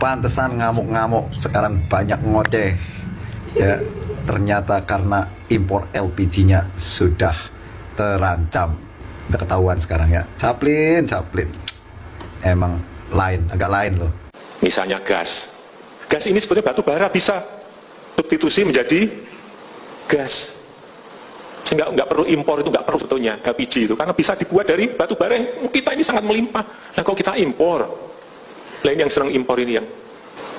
Pantesan ngamuk-ngamuk sekarang banyak ngoceh. Ya, ternyata karena impor LPG-nya sudah terancam. Udah ketahuan sekarang ya. Caplin. Emang agak lain loh. Misalnya gas. Gas ini sebenarnya batu bara bisa substitusi menjadi gas. Sehingga nggak perlu impor, itu nggak perlu sebetulnya LPG itu, karena bisa dibuat dari batu bara yang kita ini sangat melimpah. Nah kalau kita impor, lain yang senang impor ini yang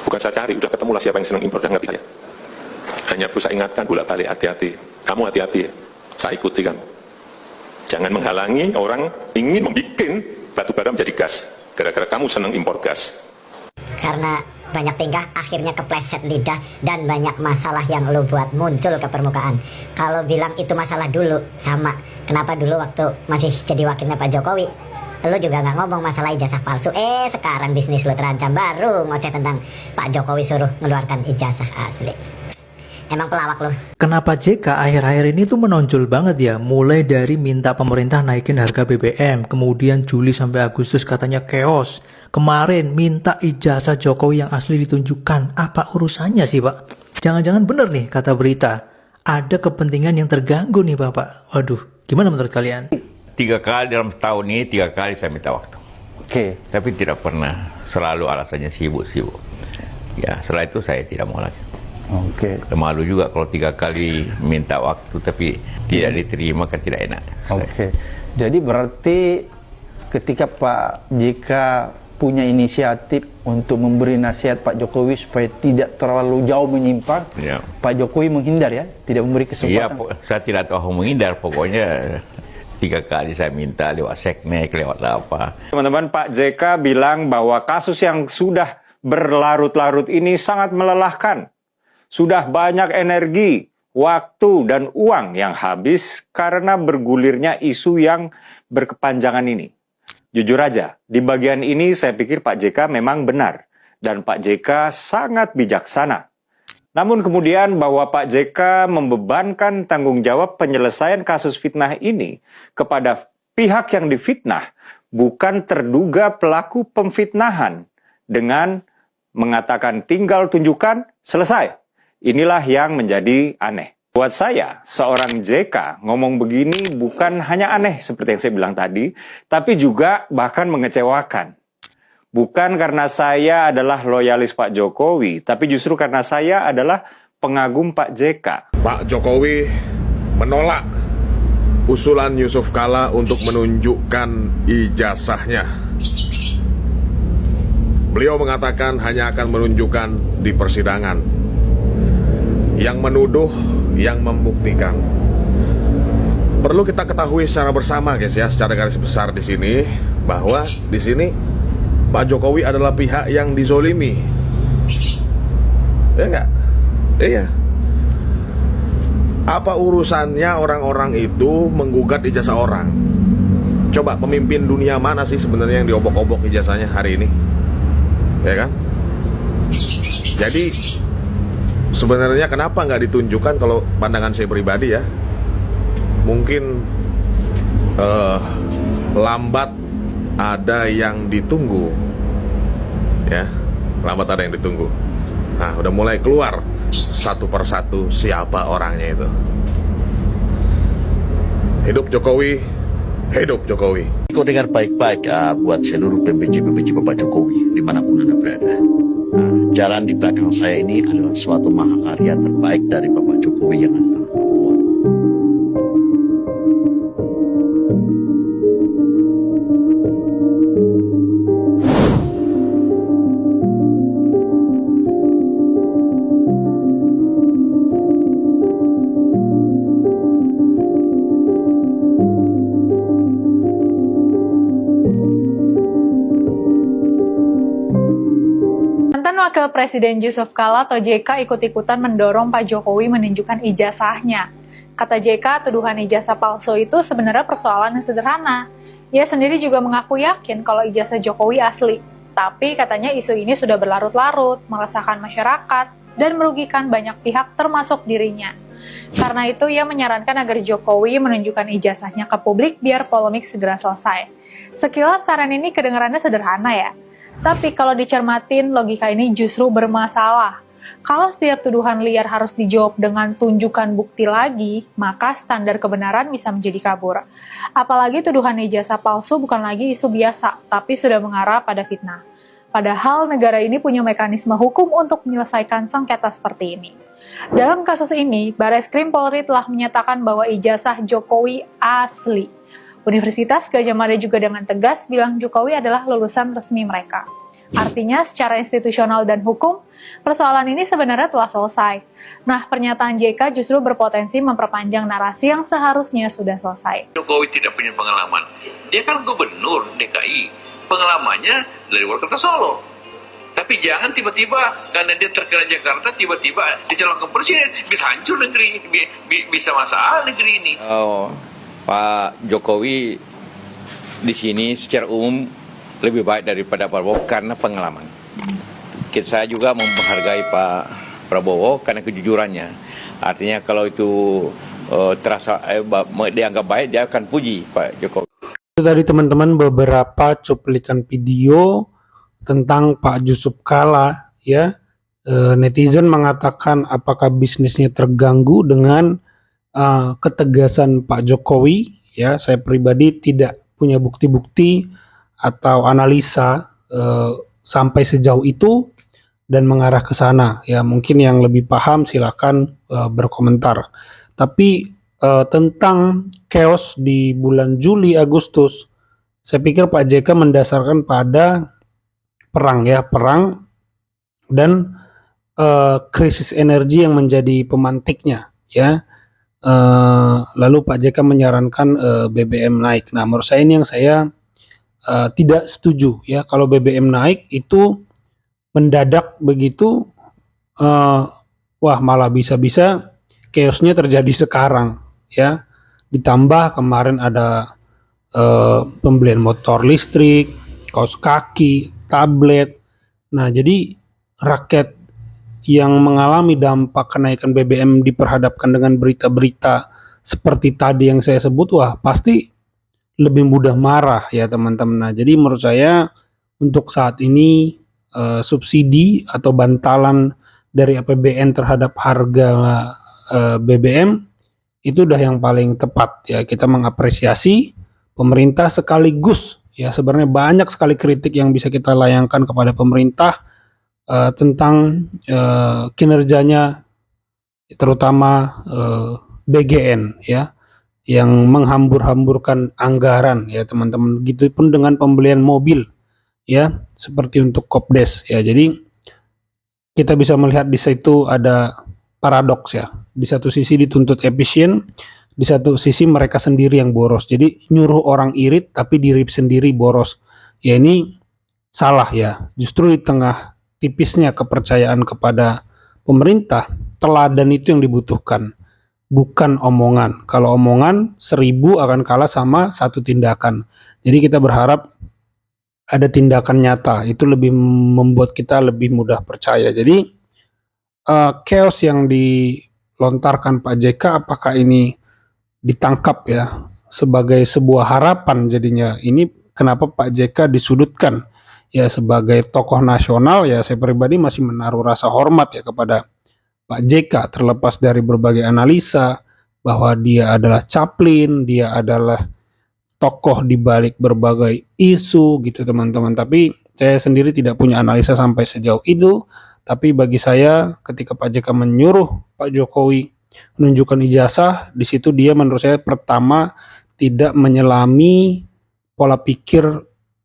bukan saya cari, udah ketemu lah siapa yang senang impor, udah ngerti ya. Hanya perlu saya ingatkan bolak-balik, hati-hati. Kamu hati-hati ya, saya ikuti kamu. Jangan menghalangi orang ingin membuat batu bara menjadi gas, gara-gara kamu senang impor gas. Karena banyak tingkah akhirnya kepleset lidah dan banyak masalah yang lo buat muncul ke permukaan. Kalau bilang itu masalah dulu, sama kenapa dulu waktu masih jadi wakilnya Pak Jokowi lo juga nggak ngomong masalah ijazah palsu. Sekarang bisnis lo terancam, baru ngoceh tentang Pak Jokowi suruh ngeluarkan ijazah asli. Emang pelawak lo. Kenapa JK akhir-akhir ini tuh menonjol banget ya? Mulai dari minta pemerintah naikin harga BBM, kemudian Juli sampai Agustus katanya chaos. Kemarin minta ijazah Jokowi yang asli ditunjukkan. Apa urusannya sih Pak? Jangan-jangan bener nih kata berita, ada kepentingan yang terganggu nih Bapak. Waduh, gimana menurut kalian? 3 kali dalam setahun ini, 3 kali saya minta waktu. Oke. Tapi tidak pernah, selalu alasannya sibuk-sibuk. Ya, setelah itu saya tidak mau lagi. Oke. Malu juga kalau 3 kali minta waktu tapi tidak diterima, kan tidak enak. Oke. Jadi berarti ketika Pak JK punya inisiatif untuk memberi nasihat Pak Jokowi supaya tidak terlalu jauh menyimpang, Ya. Pak Jokowi menghindar ya, tidak memberi Iya, kesempatan. saya tidak tahu menghindar, pokoknya 3 kali saya minta lewat seknek, lewat apa. Teman-teman, Pak JK bilang bahwa kasus yang sudah berlarut-larut ini sangat melelahkan. Sudah banyak energi, waktu, dan uang yang habis karena bergulirnya isu yang berkepanjangan ini. Jujur aja, di bagian ini saya pikir Pak JK memang benar, dan Pak JK sangat bijaksana. Namun kemudian bahwa Pak JK membebankan tanggung jawab penyelesaian kasus fitnah ini kepada pihak yang difitnah, bukan terduga pelaku pemfitnahan, dengan mengatakan tinggal tunjukkan, selesai. Inilah yang menjadi aneh. Buat saya, seorang JK ngomong begini bukan hanya aneh seperti yang saya bilang tadi, tapi juga bahkan mengecewakan. Bukan karena saya adalah loyalis Pak Jokowi, tapi justru karena saya adalah pengagum Pak JK. Pak Jokowi menolak usulan Yusuf Kalla untuk menunjukkan ijazahnya. Beliau mengatakan hanya akan menunjukkan di persidangan. Yang menuduh, yang membuktikan. Perlu kita ketahui secara bersama, guys ya, secara garis besar di sini, bahwa di sini Pak Jokowi adalah pihak yang dizolimi. Ya enggak? Iya. Apa urusannya orang-orang itu menggugat ijazah orang? Coba pemimpin dunia mana sih sebenarnya yang diobok-obok ijazahnya hari ini? Ya kan? Jadi sebenarnya kenapa nggak ditunjukkan, kalau pandangan saya pribadi ya, mungkin lambat ada yang ditunggu, ya, lambat ada yang ditunggu. Nah, udah mulai keluar satu persatu siapa orangnya itu. Hidup Jokowi, hidup Jokowi. Kau dengar baik-baik buat seluruh pembenci-pembenci Bapak Jokowi dimanapun Anda berada. Jalan di belakang saya ini adalah suatu mahakarya terbaik dari Bapak Jokowi yang akan keluar. Wakil Presiden Yusuf Kalla atau JK ikut-ikutan mendorong Pak Jokowi menunjukkan ijazahnya. Kata JK, tuduhan ijazah palsu itu sebenarnya persoalan yang sederhana. Ia sendiri juga mengaku yakin kalau ijazah Jokowi asli. Tapi katanya isu ini sudah berlarut-larut, meresahkan masyarakat, dan merugikan banyak pihak termasuk dirinya. Karena itu ia menyarankan agar Jokowi menunjukkan ijazahnya ke publik biar polemik segera selesai. Sekilas saran ini kedengarannya sederhana ya. Tapi kalau dicermatin, logika ini justru bermasalah. Kalau setiap tuduhan liar harus dijawab dengan tunjukkan bukti lagi, maka standar kebenaran bisa menjadi kabur. Apalagi tuduhan ijazah palsu bukan lagi isu biasa, tapi sudah mengarah pada fitnah. Padahal negara ini punya mekanisme hukum untuk menyelesaikan sengketa seperti ini. Dalam kasus ini, Bareskrim Polri telah menyatakan bahwa ijazah Jokowi asli. Universitas Gadjah Mada juga dengan tegas bilang Jokowi adalah lulusan resmi mereka. Artinya secara institusional dan hukum, persoalan ini sebenarnya telah selesai. Nah, pernyataan JK justru berpotensi memperpanjang narasi yang seharusnya sudah selesai. Jokowi tidak punya pengalaman. Dia kan gubernur DKI. Pengalamannya dari wali kota Solo. Tapi jangan tiba-tiba karena dia terkena Jakarta, tiba-tiba dicalonkan presiden, bisa hancur negeri, bisa masalah negeri ini. Pak Jokowi di sini secara umum lebih baik daripada Prabowo karena pengalaman. Saya juga menghargai Pak Prabowo karena kejujurannya. Artinya kalau itu terasa dianggap baik, dia akan puji Pak Jokowi. Itu tadi teman-teman beberapa cuplikan video tentang Pak Yusuf Kalla ya. Netizen mengatakan apakah bisnisnya terganggu dengan ketegasan Pak Jokowi ya. Saya pribadi tidak punya bukti-bukti atau analisa sampai sejauh itu dan mengarah ke sana ya. Mungkin yang lebih paham silakan berkomentar. Tapi tentang chaos di bulan Juli Agustus, saya pikir Pak JK mendasarkan pada perang dan krisis energi yang menjadi pemantiknya ya. Lalu Pak JK menyarankan BBM naik. Nah, menurut saya ini yang saya tidak setuju ya. Kalau BBM naik itu mendadak begitu, wah malah bisa-bisa chaosnya terjadi sekarang ya. Ditambah kemarin ada pembelian motor listrik, kaos kaki, tablet. Nah, jadi rakyat yang mengalami dampak kenaikan BBM diperhadapkan dengan berita-berita seperti tadi yang saya sebut, wah pasti lebih mudah marah ya teman-teman. Nah, jadi menurut saya untuk saat ini subsidi atau bantalan dari APBN terhadap harga BBM itu udah yang paling tepat ya. Kita mengapresiasi pemerintah sekaligus ya, sebenarnya banyak sekali kritik yang bisa kita layangkan kepada pemerintah tentang kinerjanya, terutama BGN ya, yang menghambur-hamburkan anggaran ya teman-teman. Gitu pun dengan pembelian mobil ya, seperti untuk Kopdes ya. Jadi kita bisa melihat di situ ada paradoks ya. Di satu sisi dituntut efisien, di satu sisi mereka sendiri yang boros. Jadi nyuruh orang irit tapi diri sendiri boros. Ya ini salah ya. Justru di tengah tipisnya kepercayaan kepada pemerintah, teladan itu yang dibutuhkan, bukan omongan. Kalau omongan 1000 akan kalah sama satu tindakan. Jadi kita berharap ada tindakan nyata, itu lebih membuat kita lebih mudah percaya. Jadi chaos yang dilontarkan Pak JK, apakah ini ditangkap ya sebagai sebuah harapan? Jadinya ini kenapa Pak JK disudutkan ya sebagai tokoh nasional ya. Saya pribadi masih menaruh rasa hormat ya kepada Pak JK, terlepas dari berbagai analisa bahwa dia adalah caplin, dia adalah tokoh di balik berbagai isu gitu teman-teman. Tapi saya sendiri tidak punya analisa sampai sejauh itu. Tapi bagi saya ketika Pak JK menyuruh Pak Jokowi menunjukkan ijazah, di situ dia menurut saya pertama tidak menyelami pola pikir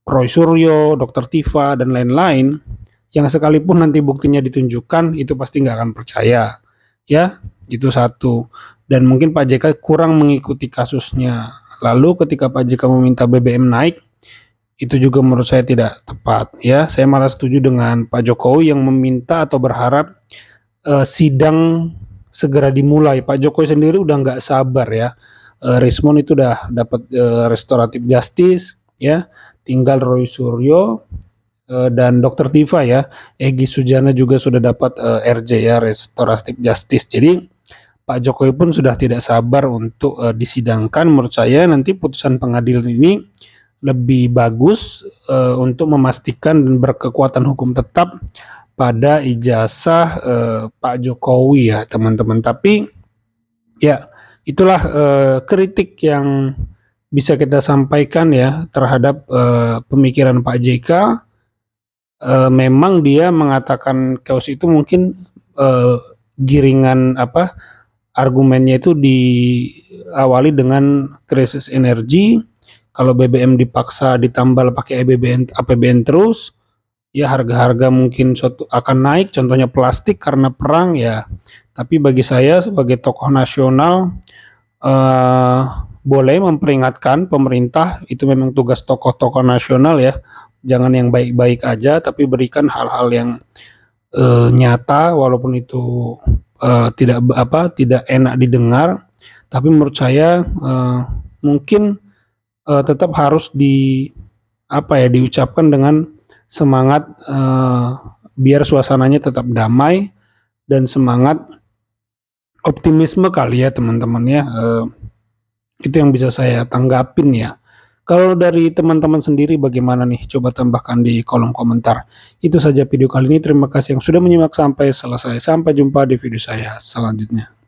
Roy Suryo, Dr. Tifa dan lain-lain, yang sekalipun nanti buktinya ditunjukkan itu pasti nggak akan percaya ya. Itu satu. Dan mungkin Pak JK kurang mengikuti kasusnya. Lalu ketika Pak JK meminta BBM naik, itu juga menurut saya tidak tepat ya. Saya malah setuju dengan Pak Jokowi yang meminta atau berharap sidang segera dimulai. Pak Jokowi sendiri udah nggak sabar ya. Rismon itu udah dapat restoratif justice ya, tinggal Roy Suryo dan Dr. Tifa ya. Egy Sujana juga sudah dapat RJ ya, restoratif justice. Jadi Pak Jokowi pun sudah tidak sabar untuk disidangkan. Menurut saya nanti putusan pengadilan ini lebih bagus untuk memastikan dan berkekuatan hukum tetap pada ijazah Pak Jokowi ya teman-teman. Tapi ya itulah kritik yang bisa kita sampaikan ya terhadap pemikiran Pak JK. Memang dia mengatakan chaos itu mungkin giringan argumennya itu diawali dengan krisis energi. Kalau BBM dipaksa ditambal pakai APBN terus, ya harga-harga mungkin akan naik, contohnya plastik karena perang ya. Tapi bagi saya sebagai tokoh nasional boleh memperingatkan pemerintah, itu memang tugas tokoh-tokoh nasional ya. Jangan yang baik-baik aja, tapi berikan hal-hal yang nyata walaupun itu tidak enak didengar. Tapi menurut saya mungkin tetap harus diucapkan dengan semangat biar suasananya tetap damai dan semangat optimisme kali ya teman-teman ya. Itu yang bisa saya tanggapin ya. Kalau dari teman-teman sendiri bagaimana nih? Coba tambahkan di kolom komentar. Itu saja video kali ini. Terima kasih yang sudah menyimak sampai selesai. Sampai jumpa di video saya selanjutnya.